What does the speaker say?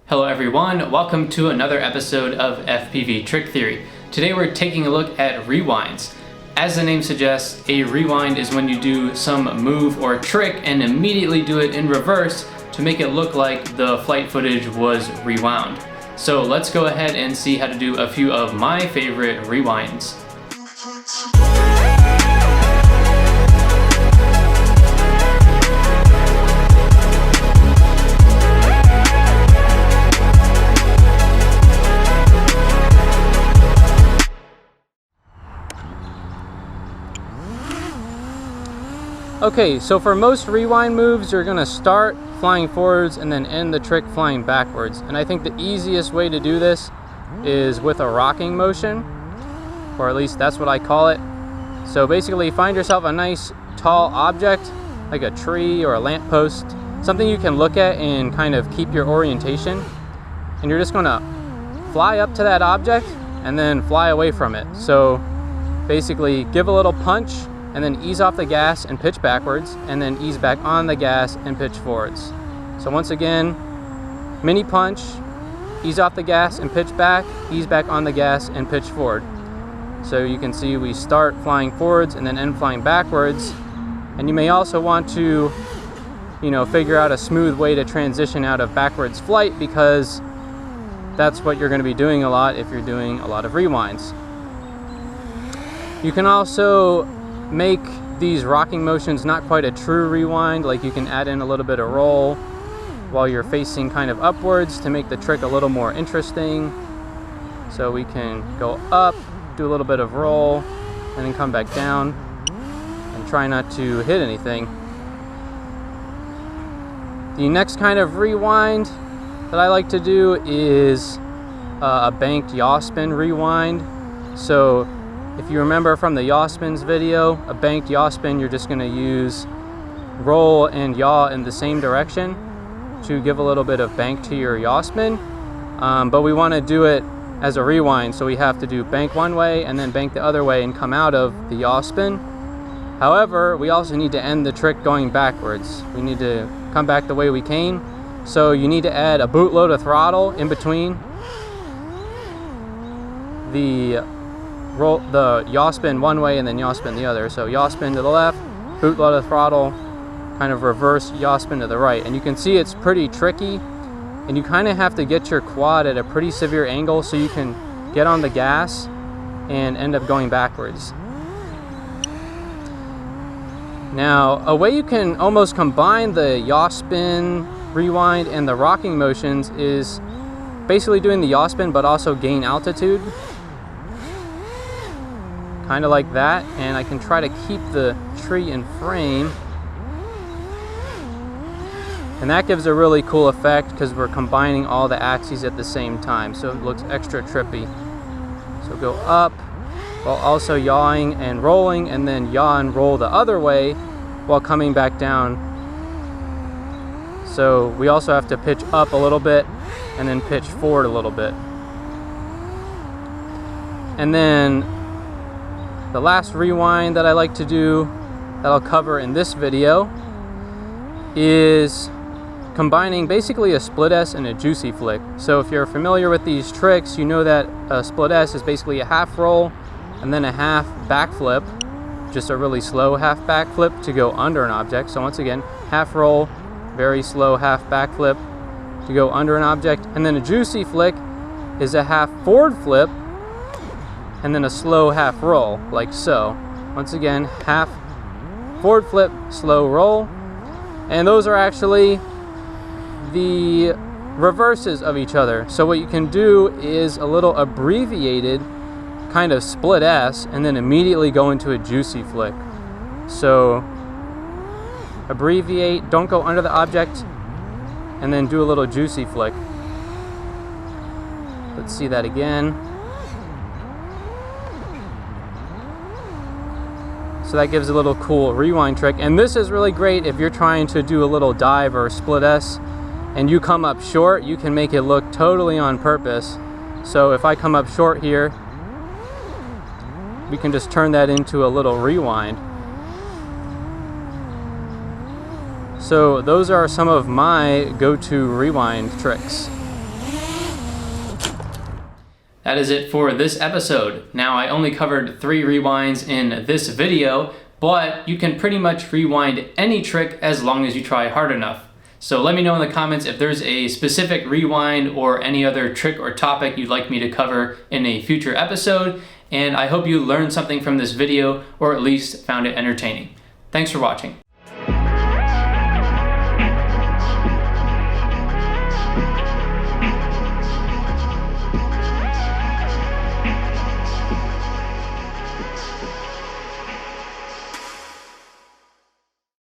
Hello everyone, welcome to another episode of FPV Trick Theory. Today we're taking a look at rewinds. As the name suggests, a rewind is when you do some move or trick and immediately do it in reverse to make it look like the flight footage was rewound. So let's go ahead and see how to do a few of my favorite rewinds. Okay, so for most rewind moves, you're gonna start flying forwards and then end the trick flying backwards. And I think the easiest way to do this is with a rocking motion, or at least that's what I call it. So basically find yourself a nice tall object, like a tree or a lamppost, something you can look at and kind of keep your orientation. And you're just gonna fly up to that object and then fly away from it. So basically give a little punch, and then ease off the gas and pitch backwards, and then ease back on the gas and pitch forwards. So once again, mini punch, ease off the gas and pitch back, ease back on the gas and pitch forward. So you can see we start flying forwards and then end flying backwards. And you may also want to, figure out a smooth way to transition out of backwards flight, because that's what you're gonna be doing a lot if you're doing a lot of rewinds. You can also make these rocking motions not quite a true rewind, like you can add in a little bit of roll while you're facing kind of upwards to make the trick a little more interesting. So we can go up, do a little bit of roll, and then come back down and try not to hit anything. The next kind of rewind that I like to do is a banked yaw spin rewind. So if you remember from the yaw spins video, a banked yaw spin, you're just gonna use roll and yaw in the same direction to give a little bit of bank to your yaw spin. But we wanna do it as a rewind, so we have to do bank one way and then bank the other way and come out of the yaw spin. However, we also need to end the trick going backwards. We need to come back the way we came. So you need to add a bootload of throttle in between the yaw spin one way and then yaw spin the other. So yaw spin to the left, bootload of throttle, kind of reverse yaw spin to the right. And you can see it's pretty tricky, and you kind of have to get your quad at a pretty severe angle so you can get on the gas and end up going backwards. Now, a way you can almost combine the yaw spin rewind and the rocking motions is basically doing the yaw spin but also gain altitude, kind of like that. And I can try to keep the tree in frame, and that gives a really cool effect because we're combining all the axes at the same time, so it looks extra trippy. So go up while also yawing and rolling, and then yaw and roll the other way while coming back down. So we also have to pitch up a little bit and then pitch forward a little bit. And then the last rewind that I like to do, that I'll cover in this video, is combining basically a split S and a juicy flick. So if you're familiar with these tricks, you know that a split S is basically a half roll and then a half backflip, just a really slow half backflip to go under an object. So once again, half roll, very slow half backflip to go under an object. And then a juicy flick is a half forward flip and then a slow half roll, like so. Once again, half forward flip, slow roll. And those are actually the reverses of each other. So what you can do is a little abbreviated kind of split S and then immediately go into a juicy flick. So abbreviate, don't go under the object, and then do a little juicy flick. Let's see that again. So that gives a little cool rewind trick. And this is really great if you're trying to do a little dive or split S and you come up short. You can make it look totally on purpose. So if I come up short here, we can just turn that into a little rewind. So those are some of my go-to rewind tricks. That is it for this episode. Now, I only covered 3 rewinds in this video, but you can pretty much rewind any trick as long as you try hard enough. So let me know in the comments if there's a specific rewind or any other trick or topic you'd like me to cover in a future episode. And I hope you learned something from this video, or at least found it entertaining. Thanks for watching.